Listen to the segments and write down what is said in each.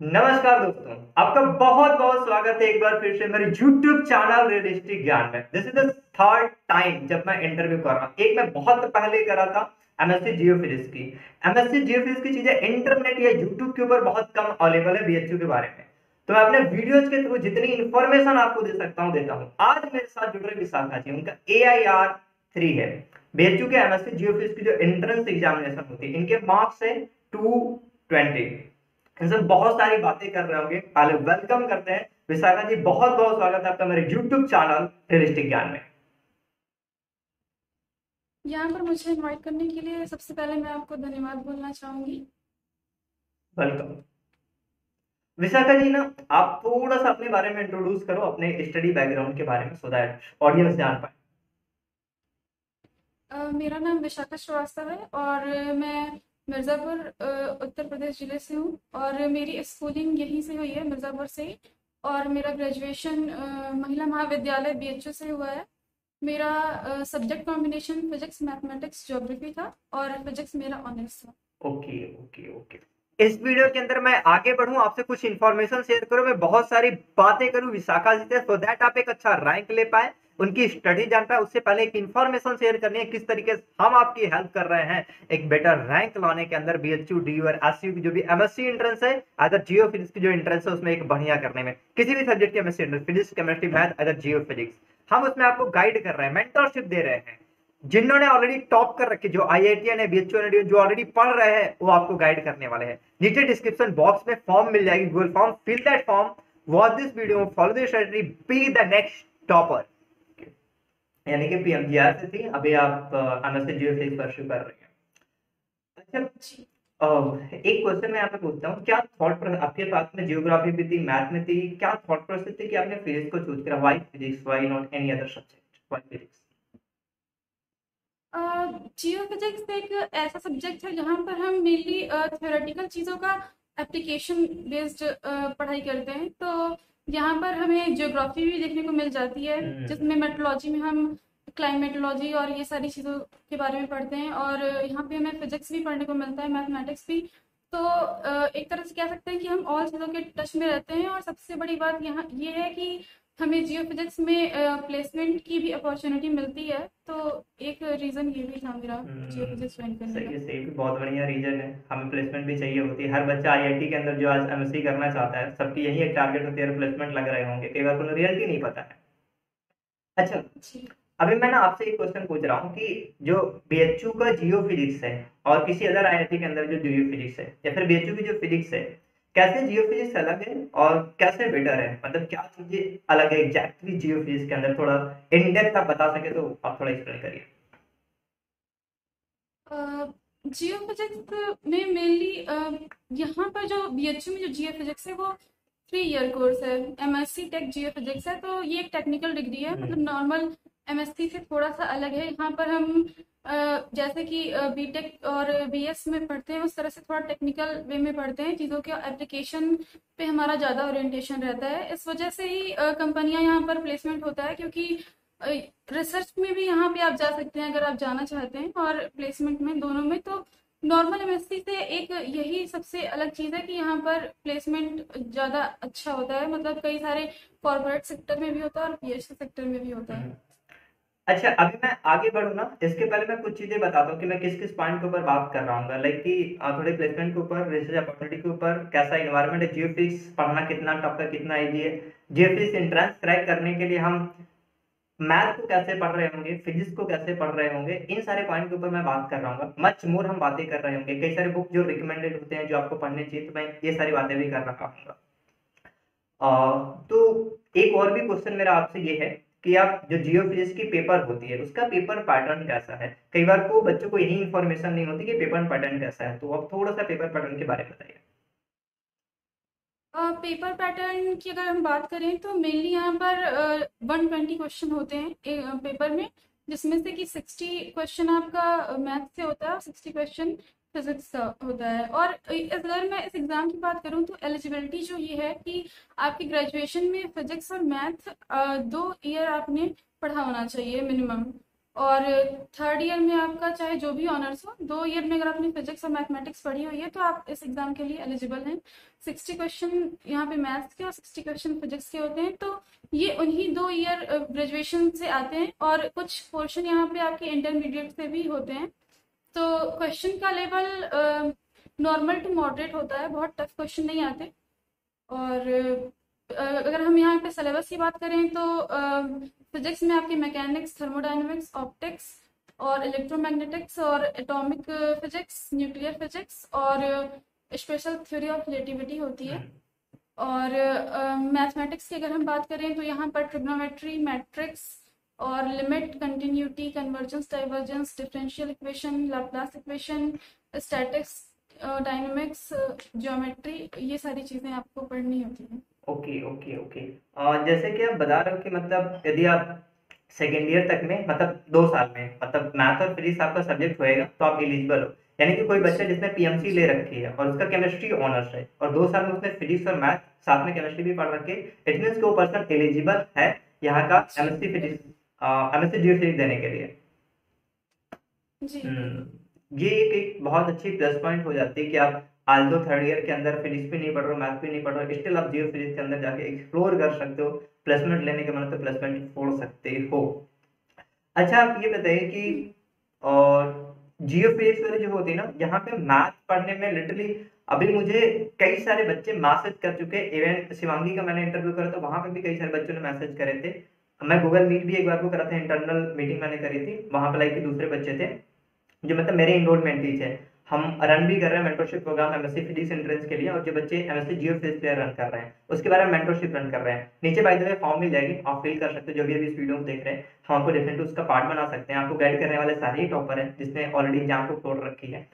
नमस्कार दोस्तों, आपका बहुत बहुत स्वागत है एक बार फिर से मेरे YouTube चैनल रियलिस्टिक ज्ञान में। This is the third time जब मैं इंटरव्यू कर रहा हूँ। एक मैं बहुत पहले करा था एमएससी जियोफिजिक्स की। एमएससी जियोफिजिक्स की चीजें इंटरनेट या YouTube के ऊपर बहुत कम अवेलेबल है बीएचयू के बारे में। तो मैं अपने वीडियोज के थ्रू जितनी इंफॉर्मेशन आपको दे सकता हूँ देता हूँ। आज मेरे साथ जुड़ रहे विशाखा जी, उनका AIR 3 है। बीएचयू के एमएससी जियोफिजिक्स की जो एंट्रेंस एग्जामिनेशन होती है, इनके मार्क्स है 220। इनसे बहुत सारी बातें कर रहे होंगे। पहले वेलकम करते हैं विशाखा जी, बहुत बहुत स्वागत है आपका मेरे यूट्यूब चैनल रियलिस्टिक ज्ञान में। यहाँ पर मुझे इनवाइट करने के लिए सबसे पहले मैं आपको धन्यवाद बोलना चाहूँगी। वेलकम विशाखा जी ना, आप थोड़ा सा अपने बारे में इंट्रोड्यूस करो, अपने स्टडी बैकग्राउंड के बारे में, सो दैट ऑडियंस जान पाए। मेरा नाम विशाखा श्रीवास्तव है और मैं मिर्ज़ापुर उत्तर प्रदेश ज़िले से हूँ और मेरी स्कूलिंग यहीं से हुई है, मिर्ज़ापुर से ही। और मेरा ग्रेजुएशन महिला महाविद्यालय बीएचयू से हुआ है। मेरा subject combination physics mathematics geography था और फिजिक्स मेरा ऑनर्स था। Okay okay okay. इस वीडियो के अंदर मैं आगे बढ़ूं, आपसे कुछ इन्फॉर्मेशन शेयर करूं, मैं बहुत सारी बातें करूं विशाखा जी से, सो दैट आप एक अच्छा रैंक ले पाए, उनकी स्टडी जान पाए। उससे पहले एक इन्फॉर्मेशन शेयर करनी है किस तरीके से हम आपकी हेल्प कर रहे हैं एक बेटर रैंक लाने के अंदर, बीएचयू डी और एसयू की जो भी एमएससी एंट्रेंस है, अदर जियो फिजिक्स की जो एंट्रेंस है उसमें एक बढ़िया करने में, किसी भी सब्जेक्ट की MSc entrance, physics chemistry math other geo physics, हम उसमें आपको गाइड कर रहे हैं, मेंटरशिप दे रहे हैं। जिन्होंने ऑलरेडी टॉप कर रखी, जो आईआईटीएन है, बीएचयू ने, जो ऑलरेडी पढ़ रहे हैं, वो आपको गाइड करने वाले हैं। नीचे डिस्क्रिप्शन बॉक्स में फॉर्म मिल जाएगी, Google form, fill that form, watch this video, follow this strategy, be the next topper. यानी कि पीएमजीआर से थी, अभी आप एमएससी जियोफिजिक्स परस्यू कर रहे हैं। अच्छा, जी। एक क्वेश्चन मैं यहाँ पे पूछता हूँ, क्या थॉट प्रोसेस आपके पास में, जियोग्राफी भी थी, मैथ में थी, क्या थॉट प्रोसेस थी कि आपने फिजिक्स को चूज किया? Why physics, why not any other subject, why physics? Jio physics एक ऐसा सब्जेक्ट है जहाँ पर हम मेनली थ्योरेटिकल चीज़ों का एप्लीकेशन बेस्ड पढ़ाई करते हैं। तो यहाँ पर हमें ज्योग्राफी भी देखने को मिल जाती है, जिसमें मेट्रोलॉजी में हम क्लाइमेटोलॉजी और ये सारी चीज़ों के बारे में पढ़ते हैं। और यहाँ पे हमें फिजिक्स भी पढ़ने को मिलता है, मैथमेटिक्स भी। तो एक तरह से कह सकते हैं कि हम ऑल चीज़ों के टच में रहते हैं। और सबसे बड़ी बात यहाँ ये है कि हमें जियो फिजिक्स में प्लेसमेंट की भी अपॉर्चुनिटी मिलती है। तो एक रीज़न ये भी था मेरा जियो फिजिक्स ज्वाइन करने सही का। है, सही है, बहुत बढ़िया रीजन है। हमें प्लेसमेंट भी चाहिए होती है, हर बच्चा आईआईटी के अंदर जो आज एमएससी करना चाहता है, सबकी यही एक टारगेट होती है, प्लेसमेंट लग रहे होंगे, कई बार उन्हें रियलिटी नहीं पता है। अच्छा, जी। अभी मैं ना आपसे एक क्वेश्चन पूछ रहा हूँ कि जो बीएचयू का जियो फिजिक्स है और किसी अदर आईआईटी के अंदर जो जियो फिजिक्स है, या फिर बीएचयू की जो फिजिक्स है, कैसे जियो फिजिक्स अलग है और कैसे बेटर है? मतलब क्या चीजें अलग है एग्जैक्टली जियो फिजिक्स के अंदर? थोड़ा इन डेप्थ आप बता सके तो आप थोड़ा एक्सप्लेन करिए। जियो फिजिक्स में मेनली यहाँ पर जो बीएचयू में जो जियो फिजिक्स है वो 3 ईयर कोर्स है। एमएससी टेक जियो फिजिक्स है, तो ये एक टेक्निकल डिग्री है, मतलब नॉर्मल एमएससी से थोड़ा सा अलग है। यहाँ पर हम जैसे कि बीटेक और बीएस में पढ़ते हैं, उस तरह से थोड़ा टेक्निकल वे में पढ़ते हैं। चीज़ों के एप्लीकेशन पे हमारा ज़्यादा ओरिएंटेशन रहता है। इस वजह से ही कंपनियां यहाँ पर प्लेसमेंट होता है, क्योंकि रिसर्च में भी यहाँ पे आप जा सकते हैं अगर आप जाना चाहते हैं, और प्लेसमेंट में, दोनों में। तो नॉर्मल एमएससी से एक यही सबसे अलग चीज़ है कि यहाँ पर प्लेसमेंट ज़्यादा अच्छा होता है। मतलब कई सारे कॉर्पोरेट सेक्टर में भी होता है और पीएचडी सेक्टर में भी होता है। अच्छा, अभी मैं आगे बढ़ूँ ना, इसके पहले मैं कुछ चीज़ें बताता हूँ कि मैं किस-किस पॉइंट के ऊपर बात कर रहा हूँ। लाइक कि थोड़े प्लेसमेंट के ऊपर, रिसर्च अपॉर्चुनिटी के ऊपर, कैसा एनवायरनमेंट है, जियोफिजिक्स पढ़ना कितना टफ है, कितना ईज़ी है, जियोफिजिक्स एंट्रेंस क्रैक करने के लिए हम मैथ को कैसे पढ़ रहे होंगे, फिजिक्स को कैसे पढ़ रहे होंगे, इन सारे पॉइंट के ऊपर मैं बात कर रहा हूँ। मच मोर हम बातें कर रहे होंगे, कई सारे बुक जो रिकमेंडेड होते हैं, जो आपको पढ़ने चाहिए, तो मैं ये सारी बातें भी कर रहा हूँ। अ, तो एक और भी क्वेश्चन मेरा आपसे ये है कि आप जो जियो फिजिक्स की पेपर होती है, उसका पेपर पैटर्न कैसा है? कई बार को बच्चों को यही इन्फॉर्मेशन नहीं होती कि पेपर पैटर्न कैसा है, तो आप थोड़ा सा पेपर पैटर्न के बारे में बताइए। पेपर पैटर्न की अगर हम बात करें तो मेनली यहाँ पर 120 क्वेश्चन होते हैं पेपर में, जिसमें से कि 60 क्वेश्चन आपका मैथ से होता है और 60 क्वेश्चन फिजिक्स का होता है। और अगर मैं इस एग्ज़ाम की बात करूँ तो एलिजिबिलिटी जो ये है कि आपकी ग्रेजुएशन में फिजिक्स और मैथ 2 ईयर आपने पढ़ा होना चाहिए मिनिमम। और थर्ड ईयर में आपका चाहे जो भी ऑनर्स हो, 2 ईयर में अगर आपने फिजिक्स और मैथमेटिक्स पढ़ी हुई है तो आप इस एग्जाम के लिए एलिजिबल हैं। 60 क्वेश्चन यहाँ पे मैथ्स के और 60 क्वेश्चन फिजिक्स के होते हैं, तो ये उन्हीं 2 ईयर ग्रेजुएशन से आते हैं। और कुछ पोर्शन यहाँ पे आपके इंटरमीडिएट से भी होते हैं। तो क्वेश्चन का लेवल नॉर्मल टू मॉडरेट होता है, बहुत टफ क्वेश्चन नहीं आते। और अगर हम यहाँ पे सिलेबस की बात करें तो फिजिक्स में आपकी मैकेनिक्स, थर्मोडायनेमिक्स, ऑप्टिक्स और इलेक्ट्रोमैग्नेटिक्स और एटॉमिक फिजिक्स, न्यूक्लियर फिजिक्स और स्पेशल थ्योरी ऑफ रिलेटिविटी होती है। और मैथमेटिक्स की अगर हम बात करें तो यहाँ पर ट्रिग्नोमेट्री, मैट्रिक्स और limit, continuity, convergence, divergence, differential equation, Laplace equation, statics, dynamics, geometry, ये सारी चीज़ें आपको पढ़नी होती हैं। Okay okay okay. जैसे कि आप बता रहे हो कि मतलब यदि आप सेकेंड ईयर तक में मतलब 2 साल में मतलब मैथ और फिजिक्स आपका सब्जेक्ट होएगा तो आप एलिजिबल हो। यानी कि कोई बच्चा जिसने पीएमसी ले रखी है और उसका केमिस्ट्री ऑनर्स है और 2 साल में उसने फिजिक्स और मैथ साथ में केमिस्ट्री भी पढ़ रखी है, इट मीन्स वो पर्सन एलिजिबल है यहाँ का एमएससी फिजिक्स, एमएससी जियोफिजिक्स देने के लिए। जी ये एक बहुत अच्छी प्लस पॉइंट हो जाती है कि आप आल्दो थर्ड ईयर के अंदर फिजिक्स भी नहीं पढ़ रहे हो, मैथ भी नहीं पढ़ रहे हो, स्टिल आप जियो फिजिक्स के अंदर जाके एक्सप्लोर कर सकते हो, प्लेसमेंट लेने के मन तो प्लेसमेंट छोड़ सकते हो। अच्छा आप ये बताइए कि और जियो फिजिक्स वाली जो होती है ना, यहाँ पे मैथ पढ़ने में लिटरली अभी मुझे कई सारे बच्चे मैसेज कर चुके हैं। इवन शिवांगी का मैंने इंटरव्यू करा था, वहां पे भी कई सारे बच्चों ने मैसेज करे थे। मैं गूगल मीट भी एक बार को करा था, इंटरनल मीटिंग मैंने करी थी, वहां पे लाइक दूसरे बच्चे थे जो मतलब मेरे इनरोलमेंट थे। हम रन भी कर रहे हैं mentorship program MSc physics entrance के लिए, और जो बच्चे एमएससी जियो फिजिक्स के लिए रन कर रहे हैं उसके बारे में मेंटरशिप रन कर रहे हैं। नीचे बाय द वे फॉर्म मिल जाएगी, आप फिल कर सकते हो। जो भी अभी इस वीडियो को देख रहे हैं हम आपको डेफिनेटली उसका पार्ट बना सकते हैं। आपको गाइड करने वाले सारे ही टॉपर हैं जिसने ऑलरेडी एग्जाम को छोड़ रखी है।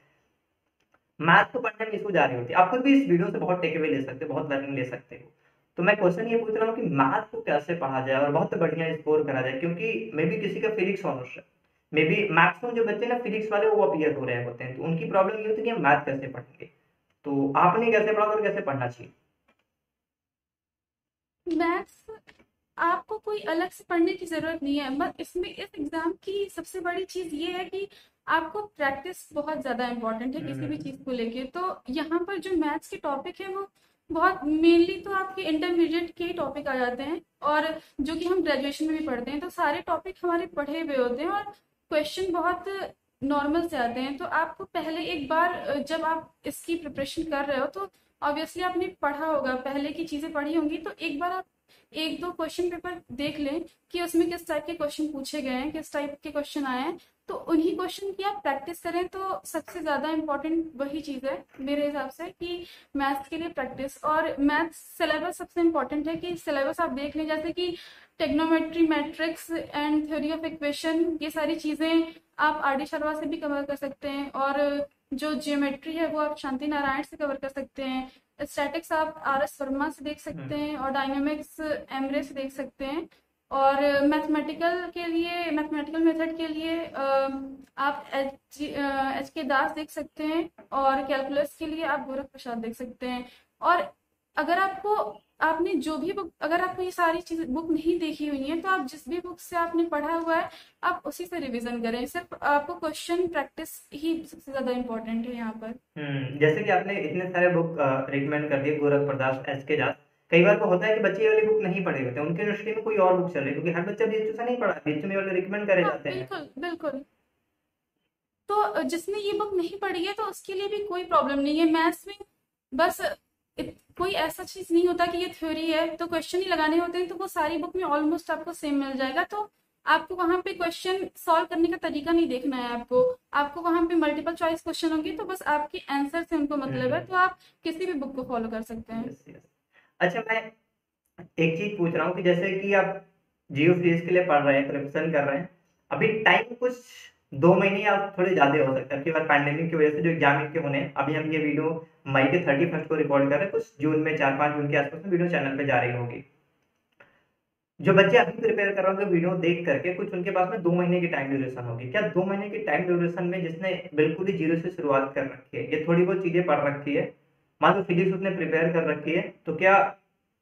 मैथ तो पढ़ने में इशू जा रही होती है, आप खुद भी इस वीडियो से बहुत टेक अवे ले सकते हो, बहुत लर्निंग ले सकते हो। तो मैं क्वेश्चन ये पूछ रहा हूँ कि मैथ को कैसे पढ़ा जाए और बहुत बढ़िया स्कोर करा जाए, क्योंकि मे बी किसी का फिजिक्स ऑनर्स है, मे बी मैक्सिमम जो बच्चे ना फिजिक्स वाले वो अपीयर हो रहे होते हैं, तो उनकी प्रॉब्लम ये होती है कि हम मैथ कैसे पढ़ेंगे। तो आपने कैसे पढ़ा और कैसे पढ़ना चाहिए? मैथ्स आपको कोई अलग से पढ़ने की जरूरत नहीं है, बस इसमें इस एग्जाम की सबसे बड़ी चीज ये है कि आपको प्रैक्टिस बहुत ज्यादा इंपॉर्टेंट है किसी भी चीज को लेके। तो यहाँ पर जो मैथ्स के टॉपिक है वो बहुत मेनली तो आपके इंटरमीडिएट के टॉपिक आ जाते हैं, और जो कि हम ग्रेजुएशन में भी पढ़ते हैं, तो सारे टॉपिक हमारे पढ़े हुए होते हैं और क्वेश्चन बहुत नॉर्मल से आते हैं। तो आपको पहले एक बार जब आप इसकी प्रिपरेशन कर रहे हो तो ऑब्वियसली आपने पढ़ा होगा, पहले की चीजें पढ़ी होंगी, तो एक बार आप 1-2 क्वेश्चन पेपर देख लें कि उसमें किस टाइप के क्वेश्चन पूछे गए हैं, किस टाइप के क्वेश्चन आए हैं, तो उन्हीं क्वेश्चन की आप प्रैक्टिस करें। तो सबसे ज्यादा इम्पोर्टेंट वही चीज है मेरे हिसाब से कि मैथ्स के लिए प्रैक्टिस। और मैथ्स सिलेबस सबसे इम्पोर्टेंट है कि सिलेबस आप देख लें, जैसे कि टेक्नोमेट्री, matrix and theory of equation, ये सारी चीजें आप आर डी शर्मा से भी कवर कर सकते हैं। और जो जियोमेट्री है वो आप शांति नारायण से कवर कर सकते हैं। स्टैटिक्स आप आर एस वर्मा से देख सकते हैं, और डायनेमिक्स एमरे से देख सकते हैं। और मैथमेटिकल मेथड के लिए आप एच के दास देख सकते हैं, और कैलकुलस के लिए आप गोरख प्रसाद देख सकते हैं। और अगर आपने जो भी बुक, अगर आपको ये सारी चीज बुक नहीं देखी हुई है तो आप जिस भी बुक से आपने पढ़ा हुआ है आप उसी से रिवीजन करें। सिर्फ आपको क्वेश्चन प्रैक्टिस ही सबसे ज्यादा इम्पोर्टेंट है यहाँ पर। जैसे कि आपने इतने सारे बुक रिकमेंड कर दिए, गोरख प्रदास, एस के दास, कई बार को होता है कि बच्चे ये वाली बुक नहीं पढ़े होते, उनके यूनिवर्सिटी में कोई और बुक चल रही है, क्योंकि हर बच्चा बीच से नहीं पढ़ा, बीच में वाले रिकमेंड करे हाँ जाते हैं। बिल्कुल बिल्कुल। तो जिसने ये बुक नहीं पढ़ी है तो उसके लिए भी कोई प्रॉब्लम नहीं है। मैथ्स में बस कोई ऐसा चीज नहीं होता कि ये थ्योरी है तो क्वेश्चन ही लगाने होते हैं, तो वो सारी बुक में ऑलमोस्ट आपको सेम मिल जाएगा। तो आपको वहां पे क्वेश्चन सॉल्व करने का तरीका नहीं देखना है, आपको वहां पे मल्टीपल चॉइस क्वेश्चन होंगे, तो बस आपके आंसर से उनको मतलब है, तो आप किसी भी बुक को फॉलो कर सकते हैं। Yes yes. अच्छा मैं एक चीज पूछ रहा हूँ कि जैसे कि आप जियो फिजिक्स के लिए पढ़ रहे हैं, प्रिपरेशन कर रहे हैं, अभी टाइम कुछ 2 महीने या थोड़े ज्यादा हो सकता है कि पैंडेमिक की वजह से जो एग्जाम इनके होने हैं, अभी हम ये वीडियो मई के 31 को रिकॉर्ड कर रहे हैं, कुछ जून में 4-5 जून के आसपास में वीडियो चैनल पे जा रही होगी। जो बच्चे अभी प्रिपेयर कर रहे होंगे वीडियो देख करके, कुछ उनके पास में 2 महीने की टाइम ड्यूरेशन होगी। क्या 2 महीने की टाइम ड्यूरेशन में जिसने बिल्कुल ही जीरो से शुरुआत कर रखी है, ये थोड़ी बहुत चीजें पढ़ रखी है, मान लो फिजिक्स उसने प्रिपेयर कर रखी है, तो क्या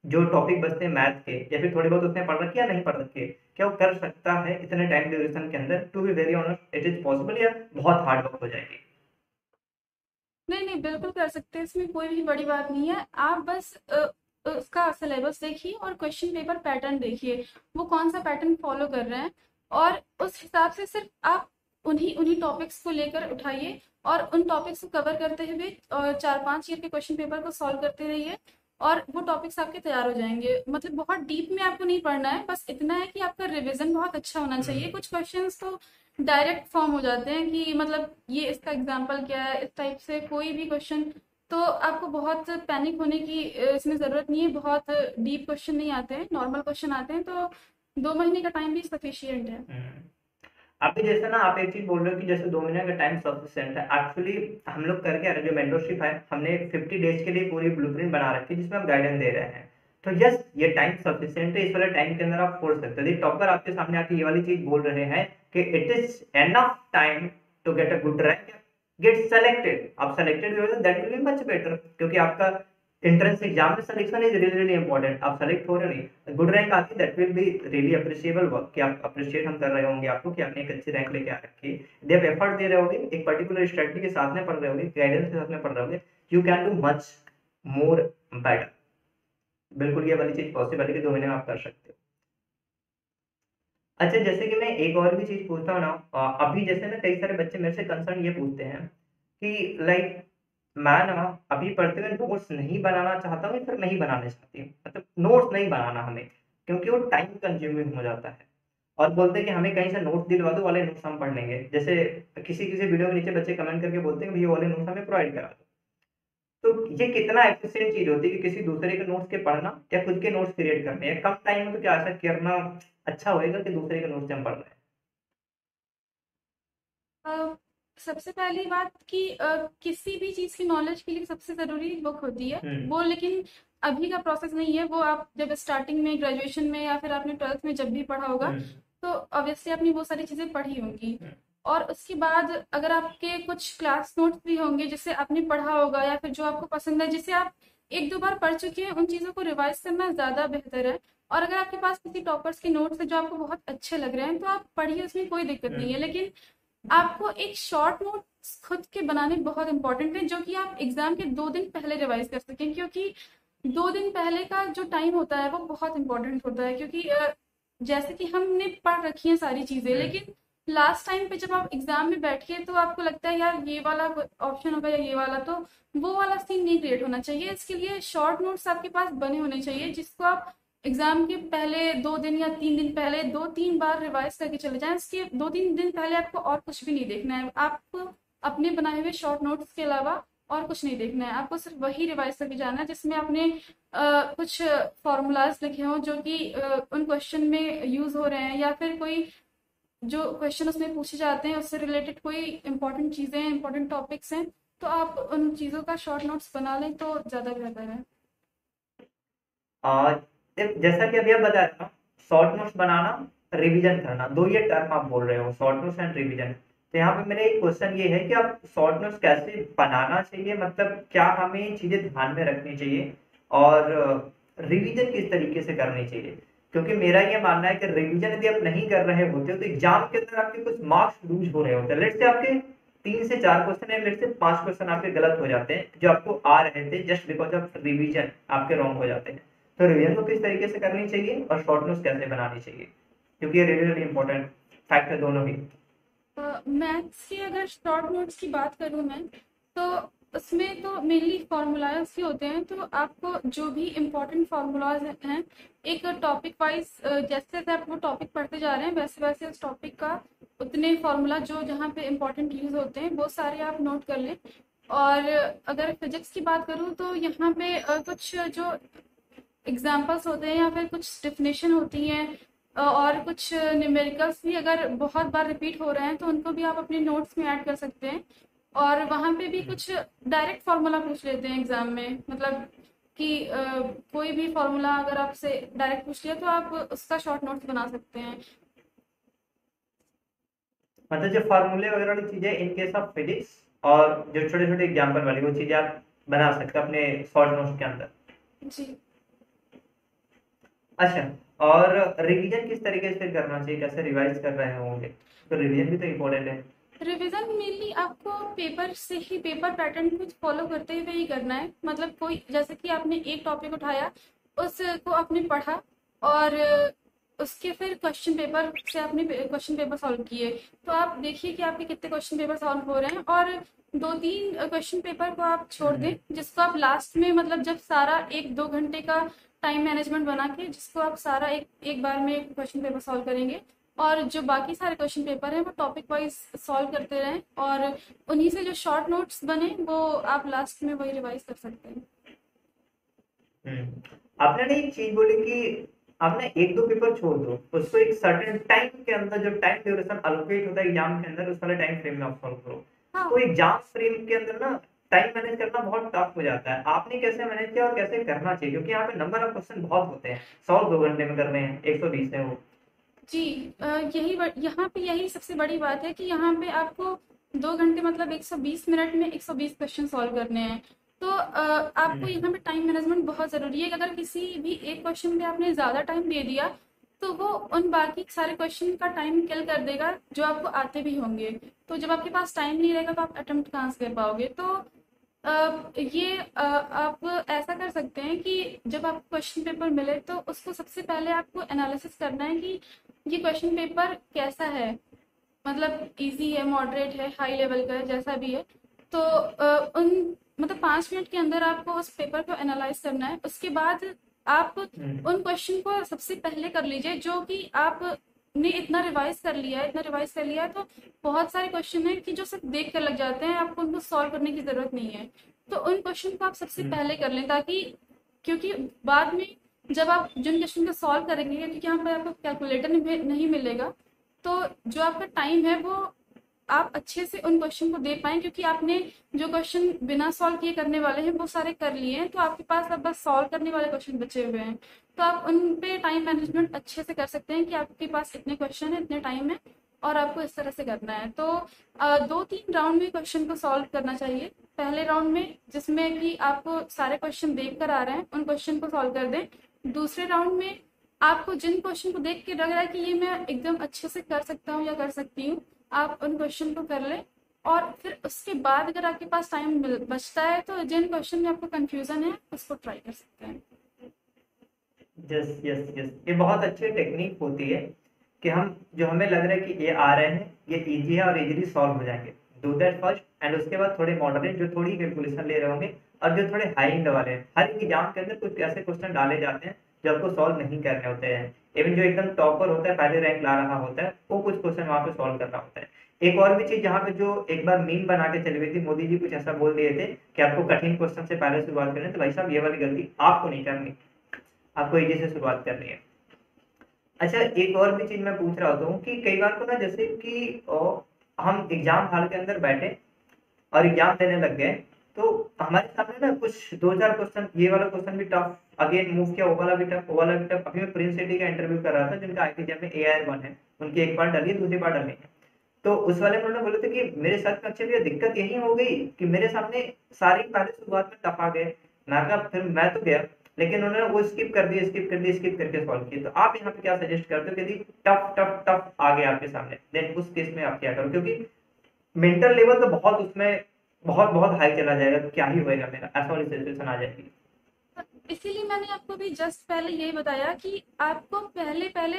जो टॉपिक बचते हैं मैथ के या फिर थोड़ी बहुत उसने पढ़ रखी है या नहीं पढ़ रखी है, क्या वो कर सकता है इतने टाइम ड्यूरेशन के अंदर? To be very honest, it is possible या बहुत हार्ड वर्क हो जाएगी? नहीं नहीं, बिल्कुल कर सकते हैं, इसमें कोई भी बड़ी बात नहीं है। आप बस उसका सिलेबस देखिए और क्वेश्चन पेपर पैटर्न देखिए, वो कौन सा पैटर्न फॉलो कर रहे हैं, और उस हिसाब से सिर्फ आप उन्हीं उन्हीं टॉपिक्स को लेकर उठाइए और उन टॉपिक्स को कवर करते हुए 4-5 ईयर के क्वेश्चन पेपर को सॉल्व करते रहिए, और वो टॉपिक्स आपके तैयार हो जाएंगे। मतलब बहुत डीप में आपको नहीं पढ़ना है, बस इतना है कि आपका रिवीजन बहुत अच्छा होना चाहिए। कुछ क्वेश्चंस तो डायरेक्ट फॉर्म हो जाते हैं कि मतलब ये इसका एग्जाम्पल क्या है, इस टाइप से कोई भी क्वेश्चन। तो आपको बहुत पैनिक होने की इसमें ज़रूरत नहीं है, बहुत डीप क्वेश्चन नहीं आते हैं, नॉर्मल क्वेश्चन आते हैं, तो 2 महीने का टाइम भी सफिशियंट है। अभी जैसे ना आप एक चीज बोल रहे हो कि जैसे 2 महीने का टाइम सफिशिएंट है, एक्चुअली हम लोग करके आ रहे हैं, जो मेंटरशिप है हमने 50 डेज के लिए पूरी ब्लूप्रिंट बना रखी है जिसमें हम गाइडेंस दे रहे हैं। तो यस, ये टाइम सफिशिएंट है, इस वाले टाइम के अंदर आप फोड़ सकते हो। यदि टॉपर आपके सामने आके ये वाली चीज बोल रहे हैं कि it is enough time to get a good rank, get selected, आप सेलेक्टेड भी हो तो that will be much better, क्योंकि आपका एंट्रेंस एग्जाम में selection is really really important. आप सेलेक्ट हो रहे हो नहीं, गुड रैंक आती है, that will be really appreciable work, कि आप अप्रिशिएट हम कर रहे होंगे आपको कि आपने एक अच्छी रैंक लेके आ रखी है। यदि आप एफर्ट दे रहे होगे, एक पर्टिकुलर स्ट्रेटजी के साथ में पढ़ रहे होगे, गाइडेंस के साथ में पढ़ रहे होगे, you can do much more better. बिल्कुल ये वाली चीज पॉसिबल है कि 2 महीने में आप कर सकते हो। अच्छा, जैसे कि मैं एक और भी चीज पूछता हूँ ना, अभी जैसे ना कई सारे बच्चे मेरे से कंसर्न ये पूछते हैं कि लाइक मैं ना अभी पढ़ते हुए नोट्स नहीं बनाना चाहता हूँ, फिर नहीं बनाना चाहती हूँ, मतलब नोट्स नहीं बनाना हमें, क्योंकि वो टाइम कंज्यूमिंग हो जाता है। और बोलते हैं कि हमें कहीं से नोट्स दिलवा दो, वाले नोट्स हम पढ़ लेंगे। जैसे किसी किसी वीडियो के नीचे बच्चे कमेंट करके बोलते हैं कि ये वाले नोट्स हमें प्रोवाइड करा दो। तो ये कितना एफिशिएंट चीज होती है कि किसी दूसरे के नोट्स के पढ़ना या खुद के नोट्स क्रिएट करने, या कम टाइम में तो क्या ऐसा करना अच्छा होएगा कि दूसरे के नोट्स से हम पढ़ रहे अ, सबसे पहली बात कि किसी भी चीज़ की नॉलेज के लिए सबसे ज़रूरी बुक होती है हैं? वो, लेकिन अभी का प्रोसेस नहीं है वो। आप जब स्टार्टिंग में ग्रेजुएशन में या फिर आपने 12th में जब भी पढ़ा होगा, हम्म। तो ऑब्वियसली आपने वो सारी चीज़ें पढ़ी होंगी। हम्म। और उसके बाद अगर आपके कुछ क्लास नोट्स भी होंगे जिसे आपने पढ़ा होगा, या फिर जो आपको पसंद है जिसे आप 1-2 बार पढ़ चुके हैं, उन चीज़ों को रिवाइज करना ज़्यादा बेहतर है। और अगर आपके पास किसी टॉपर्स के नोट्स है जो आपको बहुत अच्छे लग रहे हैं, तो आप पढ़िए, उसमें कोई दिक्कत नहीं है। लेकिन आपको एक शॉर्ट नोट्स खुद के बनाने बहुत इंपॉर्टेंट है, जो कि आप एग्जाम के 2 दिन पहले रिवाइज कर सकें, क्योंकि 2 दिन पहले का जो टाइम होता है वो बहुत इंपॉर्टेंट होता है। क्योंकि जैसे कि हमने पढ़ रखी है सारी चीजें, लेकिन लास्ट टाइम पे जब आप एग्जाम में बैठिए तो आपको लगता है यार ये वाला ऑप्शन होगा या ये वाला, तो वो वाला सीन नहीं क्रिएट होना चाहिए। इसके लिए शॉर्ट नोट्स आपके पास बने होने चाहिए, जिसको आप एग्जाम के पहले 2 दिन या 3 दिन पहले 2-3 बार रिवाइज करके चले जाएं। इसके 2-3 दिन पहले आपको और कुछ भी नहीं देखना है, आपको अपने बनाए हुए शॉर्ट नोट्स के अलावा और कुछ नहीं देखना है। आपको सिर्फ वही रिवाइज करके जाना है जिसमें आपने कुछ फॉर्मूलाज लिखे हों जो कि उन क्वेश्चन में यूज हो रहे हैं, या फिर कोई जो क्वेश्चन उसमें पूछे जाते हैं उससे रिलेटेड कोई इंपॉर्टेंट चीजें, इंपॉर्टेंट टॉपिक्स हैं, तो आप उन चीजों का शॉर्ट नोट्स बना लें तो ज्यादा बेहतर है। और जैसा कि अभी आप बता रहे हो, शॉर्ट नोट्स बनाना, रिवीजन करना, दो ये टर्म आप बोल रहे हो, शॉर्ट नोट्स एंड रिवीजन। तो यहाँ पे मेरा एक क्वेश्चन ये है कि आप शॉर्ट नोट्स कैसे बनाना चाहिए, मतलब क्या हमें चीजें ध्यान में रखनी चाहिए, और रिवीजन किस तरीके से करनी चाहिए? क्योंकि मेरा ये मानना है कि रिवीजन यदि आप नहीं कर रहे होते हो तो एग्जाम के अंदर आपके कुछ मार्क्स लूज हो रहे होते हैं। लेट से आपके 3 से 4 क्वेश्चन है, लेट से 5 क्वेश्चन आपके गलत हो जाते हैं जो आपको आ रहे थे, जस्ट बिकॉज ऑफ रिवीजन आपके रॉन्ग हो जाते हैं। तो रिवीजन को किस तरीके से करनी चाहिए और शॉर्ट नोट्स कैसे बनानी चाहिए, क्योंकि ये रियली रियली इंपॉर्टेंट फैक्ट है दोनों ही। मैथ्स के अगर शॉर्ट नोट्स की बात करूँ मैं, तो उसमें तो मेनली फार्मूलाज ही होते हैं। तो आपको जो भी इम्पोर्टेंट फार्मूलाज हैं, एक टॉपिक वाइज जैसे जैसे आप वो टॉपिक पढ़ते जा रहे हैं वैसे वैसे उस टॉपिक का उतने फार्मूला जो जहाँ पे इम्पोर्टेंट यूज होते हैं वो सारे आप नोट कर लें। और अगर फिजिक्स की बात करूँ तो यहाँ पे कुछ जो एग्जाम्पल्स होते हैं या फिर कुछ डेफिनेशन होती हैं, और कुछ न्यूमेरिकल्स भी अगर बहुत बार रिपीट हो रहे हैं तो उनको भी आप अपने नोट्स में ऐड कर सकते हैं। और वहाँ पे भी कुछ डायरेक्ट फार्मूला पूछ लेते हैं एग्जाम में, मतलब कि कोई भी फार्मूला अगर आपसे डायरेक्ट पूछ लिया तो आप उसका शॉर्ट नोट्स बना सकते हैं। मतलब जो फार्मूले वगैरह वाली चीजें इन केस ऑफ फिजिक्स, और जो छोटे छोटे एग्जाम्पल वाली वो चीजें आप बना सकते हैं अपने शॉर्ट नोट्स के अंदर। जी। अच्छा, और रिवीजन किस तरीके से करना चाहिए, कैसे रिवाइज कर रहे होंगे, तो रिवीजन भी तो इम्पोर्टेंट है। रिवीजन मेनली आपको पेपर से ही, पेपर पैटर्न को फॉलो करते हुए ही करना है। मतलब कोई, जैसे कि आपने एक टॉपिक उठाया, उसको आपने पढ़ा, और उसके फिर क्वेश्चन पेपर से आपने क्वेश्चन पेपर सॉल्व किए, तो आप देखिए कि आपके कितने क्वेश्चन पेपर सॉल्व हो रहे हैं, और 2-3 क्वेश्चन पेपर को आप छोड़ दें, जिसको आप लास्ट में, मतलब जब सारा 1-2 घंटे का टाइम मैनेजमेंट बना के, जिसको आप सारा एक एक बार में क्वेश्चन पेपर सॉल्व करेंगे, और जो बाकी सारे क्वेश्चन पेपर हैं वो टॉपिक वाइज सॉल्व करते रहें, और उन्हीं से जो शॉर्ट नोट्स बने वो आप लास्ट में वही रिवाइज कर सकते हैं। आपने ना एक चीज बोली कि आपने एक दो पेपर छोड़ दो, उसको एक सर्टेन टाइम के अंदर, जो टाइम ड्यूरेशन अलोकेट होता है एग्जाम के अंदर, उस वाले टाइम फ्रेम में आप सॉल्व करो। हाँ तो एग्जाम फ्रेम के अंदर ना टाइम मैनेज करना बहुत टफ हो जाता है, आपने कैसे मैनेज किया और कैसे करना चाहिए, क्योंकि यहाँ पे नंबर ऑफ क्वेश्चन बहुत होते हैं, 100 2 घंटे में करने हैं, 120 है वो। जी, यहाँ पे यही सबसे बड़ी बात है कि यहाँ पे आपको 2 घंटे मतलब 120 मिनट में 120 क्वेश्चन सॉल्व करने हैं। तो आपको यहाँ पे टाइम मैनेजमेंट बहुत ज़रूरी है। अगर किसी भी एक क्वेश्चन पे आपने ज़्यादा टाइम दे दिया, तो वो उन बाकी सारे क्वेश्चन का टाइम किल कर देगा जो आपको आते भी होंगे। तो जब आपके पास टाइम नहीं रहेगा तो आप अटेम्प्ट कहाँ से कर पाओगे। तो आप ऐसा कर सकते हैं कि जब आपको क्वेश्चन पेपर मिले तो उसको सबसे पहले आपको एनालिसिस करना है कि ये क्वेश्चन पेपर कैसा है, मतलब इजी है, मॉडरेट है, हाई लेवल का है, जैसा भी है। तो उन मतलब 5 मिनट के अंदर आपको उस पेपर को एनालाइज करना है। उसके बाद आप उन क्वेश्चन को सबसे पहले कर लीजिए जो कि आपने इतना रिवाइज कर लिया है, तो बहुत सारे क्वेश्चन हैं कि जो सिर्फ देख कर लग जाते हैं, आपको उनको सॉल्व करने की जरूरत नहीं है। तो उन क्वेश्चन को आप सबसे पहले कर लें, ताकि, क्योंकि बाद में जब आप जिन क्वेश्चन को सॉल्व करेंगे, क्योंकि यहाँ पर आपको कैलकुलेटर नहीं मिलेगा, तो जो आपका टाइम है वो आप अच्छे से उन क्वेश्चन को दे पाएं, क्योंकि आपने जो क्वेश्चन बिना सॉल्व किए करने वाले हैं वो सारे कर लिए हैं, तो आपके पास अब बस सॉल्व करने वाले क्वेश्चन बचे हुए हैं। तो आप उन पे टाइम मैनेजमेंट अच्छे से कर सकते हैं कि आपके पास इतने क्वेश्चन है, इतने टाइम है, और आपको इस तरह से करना है। तो 2-3 राउंड में क्वेश्चन को सॉल्व करना चाहिए। पहले राउंड में जिसमें कि आपको सारे क्वेश्चन देख कर आ रहे हैं, उन क्वेश्चन को सॉल्व कर दें। दूसरे राउंड में आपको जिन क्वेश्चन को देख के लग रहा है कि ये मैं एकदम अच्छे से कर सकता हूँ या कर सकती हूँ, आप उन क्वेश्चन को कर लें। और फिर उसके बाद अगर आपके पास टाइम बचता है तो जिन क्वेश्चन में आपको कंफ्यूजन है उसको ट्राई कर सकते हैं। यस यस यस, ये बहुत अच्छी टेक्निक होती है कि हम, जो हमें लग रहा है कि ये आ रहे हैं, ये इजी है और इजीली सॉल्व हो जाएंगे, डू दैट फर्स्ट, एंड उसके बाद थोड़े मॉडरेट जो थोड़ी कैलकुलेशन ले रहे होंगे, और जो थोड़े हाई एंड वाले हैं। हर एक एग्जाम के अंदर कुछ ऐसे क्वेश्चन डाले जाते हैं जो आपको सॉल्व नहीं करने होते हैं। इवन जो एकदम टॉपर होता है, पहले रैंक ला रहा होता है, वो कुछ क्वेश्चन वहां पे सॉल्व करना होता है। एक और भी चीज जहाँ पे, जो एक बार मीम बना के चली हुई थी, मोदी जी कुछ ऐसा बोल दिए थे कि आपको कठिन क्वेश्चन से पहले शुरुआत करनी है, तो भाई साहब ये वाली गलती आपको नहीं करनी, आपको इजी से शुरुआत करनी है। अच्छा, एक और भी चीज मैं पूछ रहा होता हूँ कि कई बार को ना, जैसे कि हम एग्जाम हॉल के अंदर बैठे और एग्जाम देने लग गए, तो हमारे सामने ना कुछ 2-4 क्वेश्चन, ये वाला क्वेश्चन भी टफ, अगेन मूव किया, वो वाला भी टफ, वो वाला भी टफ। अभी मैं प्रिंस सिटी का इंटरव्यू कर रहा था, जिनका आईटीजेम में AIR 1 है, उनकी एक बार डली है, दूसरी बार डली है। तो उस वाले में उन्होंने बोले थे कि मेरे साथ में अच्छे भैया दिक्कत यही हो गई कि मेरे सामने सारी पहले शुरुआत में टफ आ गए। मैं कहा, फिर मैं तो गया, लेकिन उन्होंने वो स्किप कर दिए, स्किप करके सॉल्व किए। तो आप यहाँ पे क्या सजेस्ट करते हो कि यदि टफ टफ टफ आ गया आपके सामने, देन उस केस में आप क्या करो, क्योंकि मेंटल लेवल तो बहुत उसमें बहुत बहुत हाई चला जाएगा, तो क्या ही होएगा मेरा, ऐसा वाली सिचुएशन आ जाएगी। इसीलिए मैंने आपको भी जस्ट पहले यही बताया कि आपको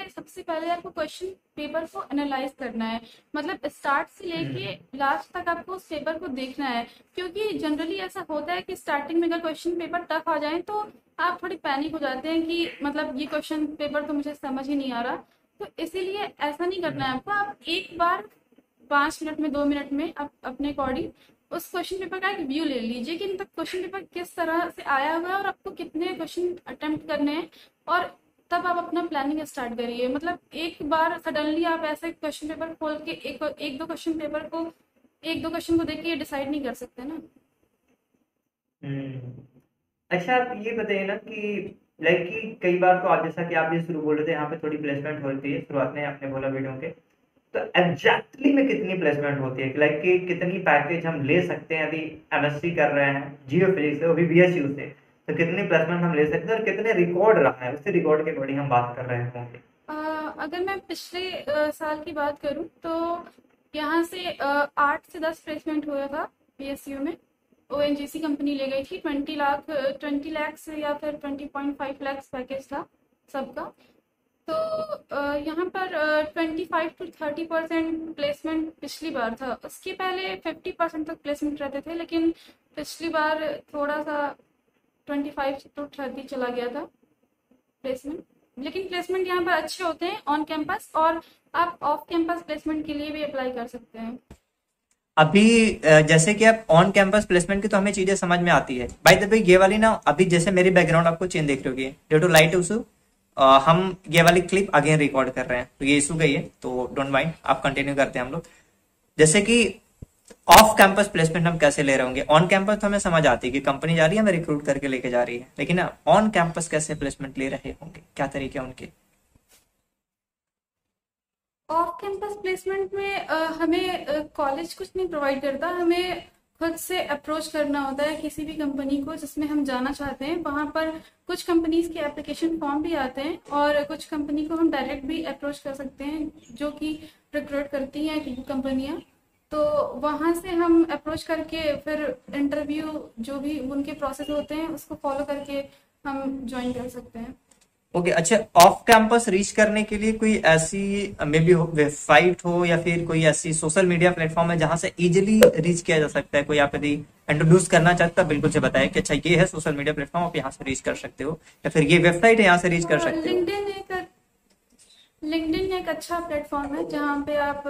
सबसे पहले आपको क्वेश्चन पेपर को एनालाइज करना है। मतलब स्टार्ट से लेके लास्ट तक आपको उस पेपर को देखना है, क्योंकि जनरली ऐसा होता है कि स्टार्टिंग में अगर क्वेश्चन पेपर टफ आ जाए तो आप थोड़ी पैनिक हो जाते हैं कि मतलब ये क्वेश्चन पेपर तो मुझे समझ ही नहीं आ रहा। तो इसीलिए ऐसा नहीं करना है आपको। आप एक बार 5 मिनट में, 2 मिनट में आप अपने अकॉर्डिंग उस क्वेश्चन पेपर का एक व्यू ले लीजिए कि मतलब क्वेश्चन पेपर किस तरह से आया हुआ है और आपको कितने क्वेश्चन अटेम्प्ट करने हैं, और तब आप अपना प्लानिंग स्टार्ट करिए। मतलब एक बार सडनली आप ऐसे क्वेश्चन पेपर खोल के एक दो क्वेश्चन को देख के डिसाइड नहीं कर सकते ना। अच्छा, आप ये बताइए ना कि लाइक कि कई बार तो आप, जैसा कि आप ये शुरू बोल रहे थे, यहाँ पे थोड़ी प्लेसमेंट होती है शुरुआत में, आपने बोला वीडियो के, तो एग्जैक्टली में कितनी प्लेसमेंट होती है, लाइक कि कितनी पैकेज हम ले सकते हैं यदि MSc कर रहे हैं जियो फिजिक्स से, वो भी BSU से, तो कितनी प्लेसमेंट हम ले सकते हैं और कितने रिकॉर्ड रहा है, उसी रिकॉर्ड के अकॉर्डिंग हम बात कर रहे होंगे। अगर मैं पिछले साल की बात करूं तो यहाँ से 8 से 10 प्लेसमेंट हुआ था पीएसयू में। ओएनजीसी कंपनी ले गई थी 20 लाख या फिर 20.5 लाख पैकेज था सबका। तो यहाँ पर 25 to 30% प्लेसमेंट पिछली बार था। उसके पहले 50% तक प्लेसमेंट रहते थे, लेकिन पिछली बार थोड़ा सा 25 to 30 चला गया था प्लेसमेंट। लेकिन प्लेसमेंट यहाँ पर अच्छे होते हैं ऑन कैंपस, और आप ऑफ कैंपस प्लेसमेंट के लिए भी अप्लाई कर सकते हैं। अभी जैसे कि आप ऑन कैंपस प्लेसमेंट की तो हमें चीजें समझ में आती है। बाय द वे ये वाली ना, अभी जैसे मेरी बैकग्राउंड आपको चेंज देख रही होगी ड्यू टू लाइट इशू, हम ये वाली क्लिप अगेन रिकॉर्ड कर रहे हैं, तो ये इशू गई है, तो डोंट माइंड, आप कंटिन्यू करते हैं हम लोग। जैसे कि ऑफ कैंपस प्लेसमेंट हम कैसे ले रहे होंगे, ऑन कैंपस तो हमें समझ आती है कि कंपनी जा रही है, हमें रिक्रूट करके लेके जा रही है, लेकिन ऑन कैंपस कैसे प्लेसमेंट ले रहे होंगे, क्या तरीके उनके? ऑफ कैंपस प्लेसमेंट में हमें कॉलेज कुछ नहीं प्रोवाइड करता, हमें खुद से अप्रोच करना होता है किसी भी कंपनी को जिसमें हम जाना चाहते हैं। वहाँ पर कुछ कंपनीज के एप्लीकेशन फॉर्म भी आते हैं, और कुछ कंपनी को हम डायरेक्ट भी अप्रोच कर सकते हैं जो कि रिक्रूट करती हैं कंपनियाँ। तो वहाँ से हम अप्रोच करके फिर इंटरव्यू जो भी उनके प्रोसेस होते हैं उसको फॉलो करके हम ज्वाइन कर सकते हैं। ओके, अच्छा, ऑफ कैंपस रीच करने के लिए कोई ऐसी मे बी वेबसाइट हो या फिर कोई ऐसी सोशल मीडिया प्लेटफॉर्म है जहां से इजिली रीच किया जा सकता है? कोई आप यदि इंट्रोड्यूस करना चाहता है बिल्कुल से बताएं कि अच्छा ये है सोशल मीडिया प्लेटफॉर्म, आप यहाँ से रीच कर सकते हो, या फिर ये वेबसाइट है यहाँ से रीच कर सकते हो। लिंक्डइन एक अच्छा प्लेटफॉर्म है जहाँ पे आप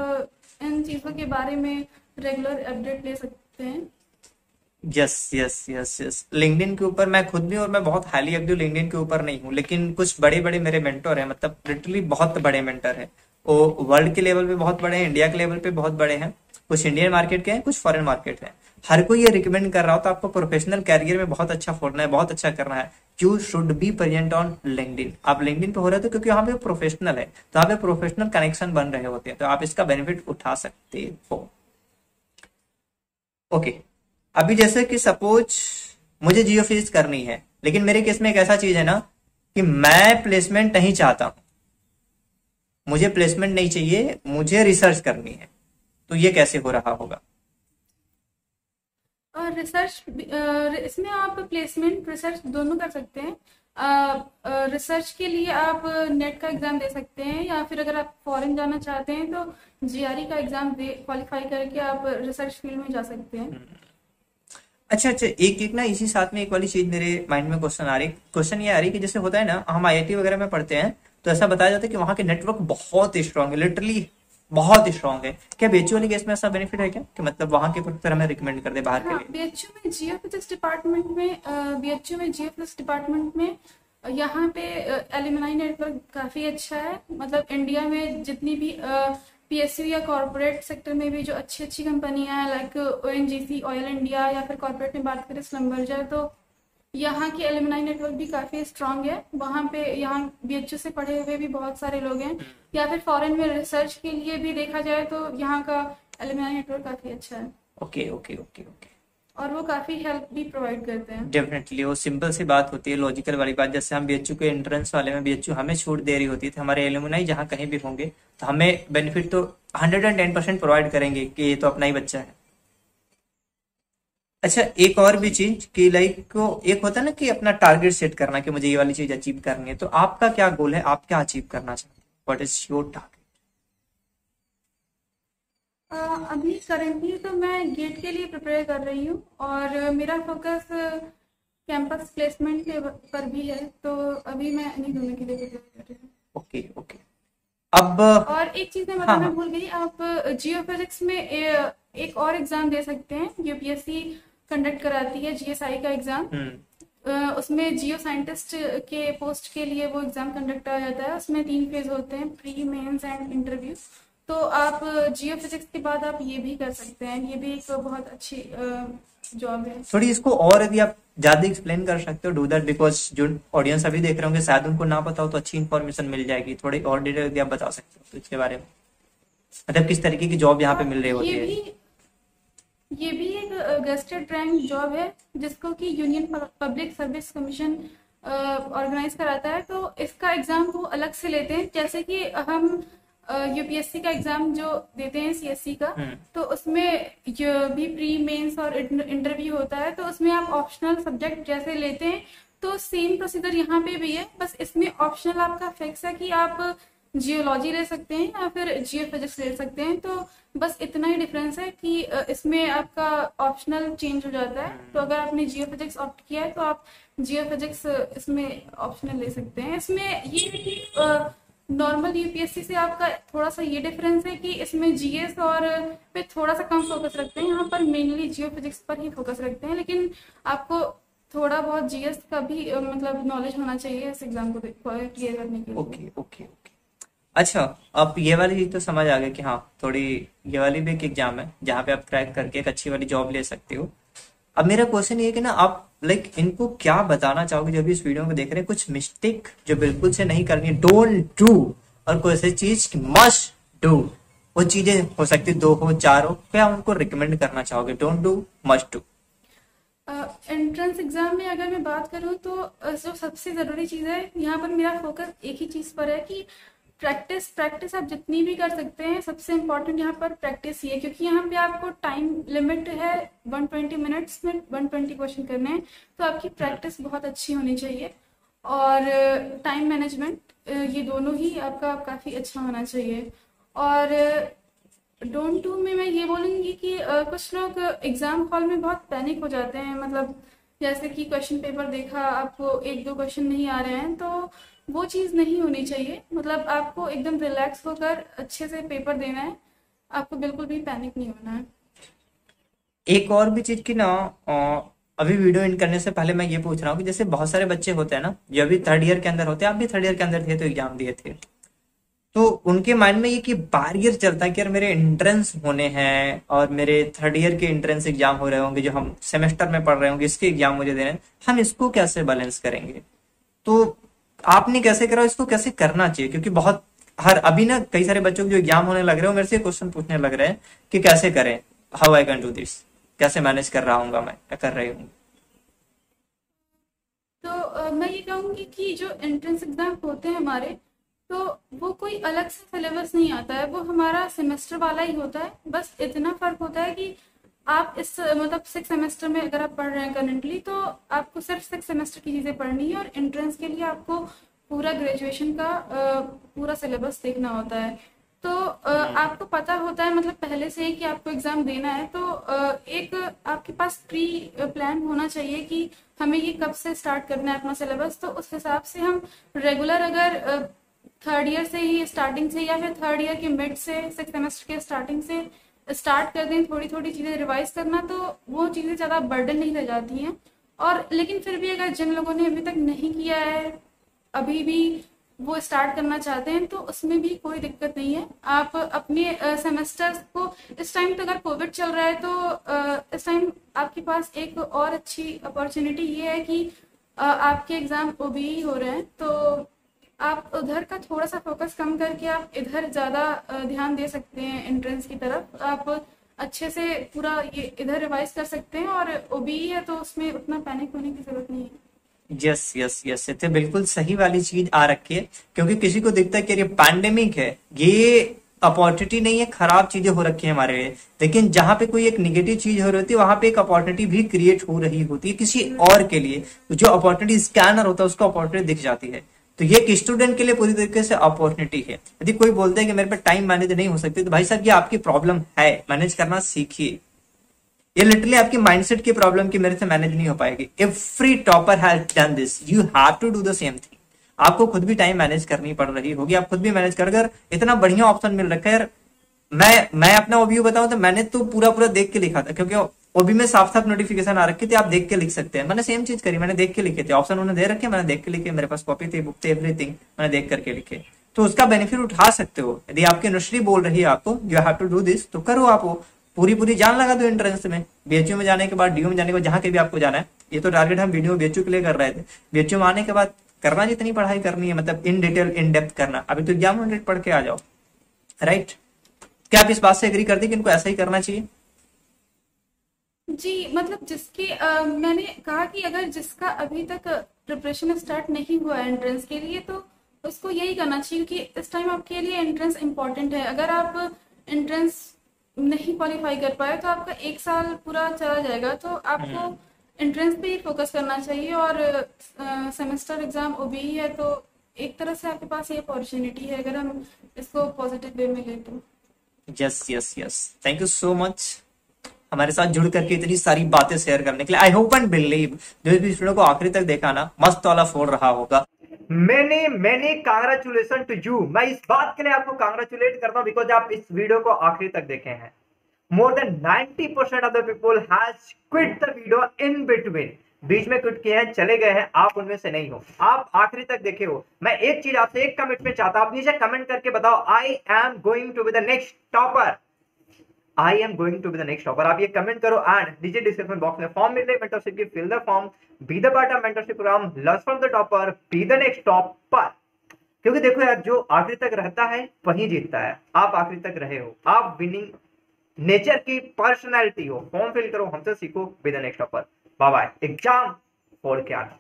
इन चीज़ों के बारे में रेगुलर अपडेट ले सकते हैं। Yes yes yes yes, LinkedIn के ऊपर मैं खुद भी, और मैं बहुत हाईली एक्टिव लिंक्डइन के ऊपर नहीं हूँ, लेकिन कुछ बड़े बड़े मेरे मेंटर हैं, मतलब लिटरली बहुत बड़े मेंटर हैं, वो वर्ल्ड के लेवल पे बहुत बड़े हैं, इंडिया के लेवल पे बहुत बड़े हैं, कुछ इंडियन मार्केट के हैं, कुछ फॉरेन मार्केट हैं। हर कोई ये रिकमेंड कर रहा हो तो आपको प्रोफेशनल कैरियर में बहुत अच्छा फोड़ना है, बहुत अच्छा करना है, you should be present on LinkedIn. आप लिंक्डइन पे हो रहे हो तो क्योंकि वहां पे प्रोफेशनल है, तो वहां पे प्रोफेशनल कनेक्शन बन रहे होते हैं, तो आप इसका बेनिफिट उठा सकते हो। ओके, अभी जैसे कि सपोज मुझे जियो फिजिक्स करनी है, लेकिन मेरे केस में एक ऐसा चीज है ना कि मैं प्लेसमेंट नहीं चाहता हूं, मुझे प्लेसमेंट नहीं चाहिए, मुझे रिसर्च करनी है, तो ये कैसे हो रहा होगा? और रिसर्च इसमें आप प्लेसमेंट रिसर्च दोनों कर सकते हैं। रिसर्च के लिए आप नेट का एग्जाम दे सकते हैं, या फिर अगर आप फॉरेन जाना चाहते हैं तो जीआरई का एग्जाम दे क्वालिफाई करके आप रिसर्च फील्ड में जा सकते हैं। अच्छा अच्छा, एक एक ना इसी साथ में एक वाली चीज मेरे माइंड में क्वेश्चन ये आ रही कि जैसे होता है ना, हम आईआईटी वगैरह में पढ़ते हैं तो ऐसा बताया जाता है कि वहां के नेटवर्क बहुत स्ट्रांग है, लिटरली बहुत स्ट्रांग है। क्या बीएचयू वाली केस में ऐसा बेनिफिट है क्या कि मतलब वहां के प्रोफेसर हमें रिकमेंड कर दे बाहर के लिए? बीएचयू में जियोफिजिक्स डिपार्टमेंट में यहाँ पे एलुमनाई नेटवर्क काफी अच्छा है। मतलब इंडिया में जितनी भी पीएसयू या कॉर्पोरेट सेक्टर में भी जो अच्छी अच्छी कंपनियां हैं, लाइक ओएनजीसी, ऑयल इंडिया, या फिर कॉर्पोरेट में बात करें स्लम्बरजर, तो यहाँ की एलुमनाई नेटवर्क भी काफी स्ट्रांग है। वहाँ पे यहाँ बीएचयू से पढ़े हुए भी बहुत सारे लोग हैं, या फिर फॉरेन में रिसर्च के लिए भी देखा जाए तो यहाँ का एलुमनाई नेटवर्क काफी अच्छा है। ओके ओके ओके ओके, और वो काफी हेल्प भी प्रोवाइड करते हैं। डेफिनेटली, वो सिंपल सी बात होती है, लॉजिकल वाली बात। जैसे हम बीएचयू के एंट्रेंस वाले में बीएचयू हमें छूट दे रही होती थी, हमारे एलुमनाई जहाँ कहीं भी होंगे तो हमें बेनिफिट तो 110% प्रोवाइड करेंगे कि ये तो अपना ही बच्चा है। अच्छा, एक और भी चीज कि लाइक एक होता है ना कि अपना टारगेट सेट करना कि मुझे ये वाली चीज अचीव करनी है, तो आपका क्या गोल है, आप क्या अचीव करना चाहते हैं, व्हाट इज योर टारगेट? अभी करेंटली तो मैं गेट के लिए प्रिपेयर कर रही हूँ, और मेरा फोकस कैंपस प्लेसमेंट के पर भी है, तो अभी मैं इन्हीं दोनों के लिए प्रिपेयर कर रही हूँ। ओके ओके, अब और एक चीज मैं बताना हाँ, भूल गई, आप जियो फिजिक्स में एक और एग्जाम दे सकते हैं। यूपीएससी कंडक्ट कराती है जीएसआई का एग्जाम, उसमें जियो साइंटिस्ट के पोस्ट के लिए वो एग्जाम कंडक्ट किया जाता है। उसमें 3 फेज होते हैं, प्री, मेंस एंड इंटरव्यू। तो आप जियो फिजिक्स के बाद आप ये भी कर सकते हैं, ये भी एक बहुत अच्छी जॉब है। थोड़ी इसको और यदि आप ज्यादा एक्सप्लेन कर सकते हो, डू दैट, बिकॉज जो ऑडियंस अभी देख रहे होंगे शायद उनको ना पता हो, तो अच्छी इन्फॉर्मेशन मिल जाएगी। थोड़ी और डिटेल यदि आप बता सकते हो तो इसके बारे में, मतलब किस तरीके की जॉब यहाँ पे मिल रही होती ये है। भी ये भी एक गेस्टेड रैंक जॉब है जिसको कि union public service commission organize कराता है। तो इसका एग्जाम वो अलग से लेते हैं, जैसे कि हम यूपीएससी का एग्जाम जो देते हैं सीएससी का, तो उसमें जो भी प्री मेंस और इंटरव्यू होता है, तो उसमें आप ऑप्शनल सब्जेक्ट जैसे लेते हैं, तो सेम प्रोसीजर यहाँ पे भी है। बस इसमें ऑप्शनल आपका फिक्स है कि आप जियोलॉजी ले सकते हैं या फिर जियो फिजिक्स ले सकते हैं। तो बस इतना ही डिफरेंस है कि इसमें आपका ऑप्शनल चेंज हो जाता है। तो अगर आपने जियो फिजिक्स ऑप्ट किया है तो आप जियो फिजिक्स इसमें ऑप्शनल ले सकते हैं। इसमें ये है कि नॉर्मल यूपीएससी से आपका थोड़ा सा ये डिफरेंस है कि इसमें जीएस और पे थोड़ा सा कम फोकस रखते हैं, यहाँ पर मेनली जियो फिजिक्स पर ही फोकस रखते हैं। लेकिन आपको थोड़ा बहुत जीएस का भी मतलब नॉलेज होना चाहिए इस एग्जाम को क्लियर करने के लिए। Okay okay okay. अच्छा, अब ये वाली चीज तो समझ आ गई कि हाँ थोड़ी ये वाली भी एक एग्जाम है जहाँ पे आप क्रैक करके एक अच्छी वाली जॉब ले सकते हो। अब मेरा क्वेश्चन ये है कि ना आप लाइक इनको क्या बताना चाहोगे जो भी इस वीडियो में देख रहे हैं, कुछ मिस्टेक जो बिल्कुल से नहीं करनी, डोंट डू, और कोई ऐसी चीज मस्ट डू, वो चीजें हो सकती 2 हो 4 हो, क्या उनको रिकमेंड करना चाहोगे? Don't do, must do. Entrance exam में अगर मैं बात करूं तो जो सबसे जरूरी चीज है, यहाँ पर मेरा फोकस एक ही चीज पर है कि प्रैक्टिस आप जितनी भी कर सकते हैं। सबसे इम्पोर्टेंट यहाँ पर प्रैक्टिस ही है, क्योंकि यहाँ पे आपको टाइम लिमिट है 120 मिनट्स में 120 क्वेश्चन करने हैं। तो आपकी प्रैक्टिस बहुत अच्छी होनी चाहिए और टाइम मैनेजमेंट ये दोनों ही आपका काफ़ी अच्छा होना चाहिए। और डोंट डू में मैं ये बोलूँगी कि कुछ लोग एग्जाम हॉल में बहुत पैनिक हो जाते हैं, मतलब जैसे कि क्वेश्चन पेपर देखा, आपको 1-2 क्वेश्चन नहीं आ रहे हैं, तो वो चीज़ नहीं होनी चाहिए। मतलब आपको एकदम रिलैक्स होकर अच्छे से पेपर देना है, आपको बिल्कुल भी पैनिक नहीं होना है। एक और भी चीज की ना, अभी वीडियो एंड करने से पहले मैं ये पूछ रहा हूँ कि जैसे बहुत सारे बच्चे होते हैं ना जो अभी 3rd ईयर के अंदर होते हैं, आप भी 3rd ईयर के अंदर थे तो एग्जाम दिए थे, तो उनके माइंड में ये कि बैरियर चलता है कि यार मेरे एंट्रेंस होने हैं और मेरे 3rd ईयर के एंट्रेंस एग्जाम हो रहे होंगे, जो हम सेमेस्टर में पढ़ रहे होंगे, इसके एग्जाम मुझे देने हैं, हम इसको कैसे बैलेंस करेंगे? तो आपने कैसे करा, इसको कैसे करना चाहिए? क्योंकि बहुत अभी ना कई सारे बच्चों के जो एग्जाम होने लग रहे हैं मेरे से क्वेश्चन पूछने लग रहे हैं कि कैसे करें, how I can do this, कैसे मैनेज कर रहा हूँ मैं, क्या कर रही हूँ। तो मैं ये कहूँगी कि जो एंट्रेंस एग्जाम होते हैं हमारे, तो वो कोई अलग से सिलेबस नहीं आता है, वो हमारा सेमेस्टर वाला ही होता है। बस इतना फर्क होता है कि आप इस मतलब 6 सेमेस्टर में अगर आप पढ़ रहे हैं करंटली, तो आपको सिर्फ 6 सेमेस्टर की चीज़ें पढ़नी है, और एंट्रेंस के लिए आपको पूरा ग्रेजुएशन का पूरा सिलेबस देखना होता है। तो आपको पता होता है मतलब पहले से ही कि आपको एग्जाम देना है, तो एक आपके पास प्री प्लान होना चाहिए कि हमें ये कब से स्टार्ट करना है अपना सिलेबस। तो उस हिसाब से हम रेगुलर अगर 3rd ईयर से ही स्टार्टिंग से, या फिर 3rd ईयर के मिड से 6 सेमेस्टर के स्टार्टिंग से स्टार्ट कर दें थोड़ी थोड़ी चीज़ें रिवाइज करना, तो वो चीज़ें ज़्यादा बर्डन नहीं रह जाती हैं। और लेकिन फिर भी अगर जिन लोगों ने अभी तक नहीं किया है, अभी भी वो स्टार्ट करना चाहते हैं, तो उसमें भी कोई दिक्कत नहीं है। आप अपने सेमेस्टर्स को, इस टाइम तो अगर कोविड चल रहा है तो इस टाइम आपके पास एक और अच्छी अपॉर्चुनिटी ये है कि आपके एग्ज़ाम ओबीई हो रहे हैं, तो आप उधर का थोड़ा सा फोकस कम करके आप इधर ज़्यादा ध्यान दे सकते हैं एंट्रेंस की तरफ। आप अच्छे से पूरा ये इधर रिवाइज कर सकते हैं, और ओबीई है तो उसमें उतना पैनिक होने की जरूरत नहीं है। यस यस यस, तो बिल्कुल सही वाली चीज आ रखी है, क्योंकि किसी को दिखता है कि ये पैंडेमिक है, ये अपॉर्चुनिटी नहीं है, खराब चीजें हो रखी है हमारे लिए, लेकिन जहां पे कोई एक निगेटिव चीज हो रही होती है वहां पे एक अपॉर्चुनिटी भी क्रिएट हो रही होती है किसी और के लिए। जो अपॉर्चुनिटी स्कैनर होता है उसको अपॉर्चुनिटी दिख जाती है, तो ये एक स्टूडेंट के लिए पूरी तरीके से अपॉर्चुनिटी है। यदि कोई बोलता है कि मेरे पे टाइम मैनेज नहीं हो सकती, तो भाई साहब ये आपकी प्रॉब्लम है, मैनेज करना सीखिए। ये लिटरली आपकी माइंडसेट की प्रॉब्लम की मेरे से मैनेज नहीं हो पाएगी। Every topper has done this, you have to do the same thing. आपको खुद भी टाइम मैनेज करनी पड़ रही होगी, आप खुद भी मैनेज कर, अगर इतना बढ़िया ऑप्शन मिल रखा है यार। मैं अपना ओबीयू बताऊं तो मैंने तो पूरा देख के लिखा था, क्योंकि ओबी में साफ साफ नोटिफिकेशन आ रखी थी, आप देख के लिख सकते हैं। मैंने सेम चीज करी, मैंने देख के लिखे थे, ऑप्शन उन्होंने दे रखे, मैंने देख के लिखे, मेरे पास कॉपी थी, बुक थे, एवरीथिंग मैंने देख करके लिखे। तो उसका बेनिफिट उठा सकते हो। यदि आपकी यूनिवर्सिटी बोल रही है आपको you have to do this, तो करो। आप पूरी जान लगा दो एंट्रेंस में, बीएचयू में जाने के बाद, डीयू में जाने के बाद, जहां के भी आपको जाना है। ये तो टारगेट हम वीडियो बीएचयू के लिए कर रहे थे। बीएचयू में आने के बाद करना जितनी पढ़ाई करनी है, मतलब इन डिटेल इन डेप्थ करना। अभी तो एग्जाम में पढ़ के आ जाओ, राइट? क्या आप इस बात से एग्री करते हैं कि इनको ऐसा ही करना चाहिए? जी मतलब मैंने कहा कि अगर जिसका अभी तक प्रिपरेशन स्टार्ट नहीं हुआ है एंट्रेंस के लिए, तो उसको यही करना चाहिए, क्योंकि इस टाइम आपके लिए एंट्रेंस इम्पॉर्टेंट है। अगर आप एंट्रेंस नहीं क्वालिफाई कर पाए तो आपका एक साल पूरा चला जाएगा। तो आपको एंट्रेंस पे ही फोकस करना चाहिए, और सेमेस्टर एग्जाम ओबीई है, तो एक तरह से आपके पास ये अपॉर्चुनिटी है अगर हम इसको पॉजिटिव वे में लें तो। Yes yes yes, thank you so much हमारे साथ जुड़ करके इतनी सारी बातें शेयर करने के लिए। आई होप एंड बिलीव जो भी वीडियो को आखिरी तक देखा ना, मस्त वाला फोड़ रहा होगा। मैंने कांग्रेचुलेशन टू यू। मैं इस बात के लिए आपको कांग्रेचुलेट करता हूं बिकॉज आप इस वीडियो को आखिरी तक देखे हैं। More than 90% of the people has quit the video in between. बीच में क्विट किए हैं, चले गए हैं, आप उनमें से नहीं हो, आप आखिरी तक देखे हो। मैं एक चीज आपसे एक कमिटमेंट चाहता हूं, आप नीचे कमेंट करके बताओ I am going to be the next topper. I am going to be the next topper, आप ये कमेंट करो। एंड नीचे डिस्क्रिप्शन बॉक्स में फॉर्म मिल रही है मेंटरशिप की, fill the form, be the part of mentorship program, learn from the topper, be the next topper. क्योंकि देखो यार, जो आखिरी तक रहता है वही जीतता है। आप आखिरी तक रहे हो, आप विनिंग नेचर की पर्सनैलिटी हो। फॉर्म फिल करो, हमसे सीखो, be the next topper. Bye bye. Exam फोड़ के आना।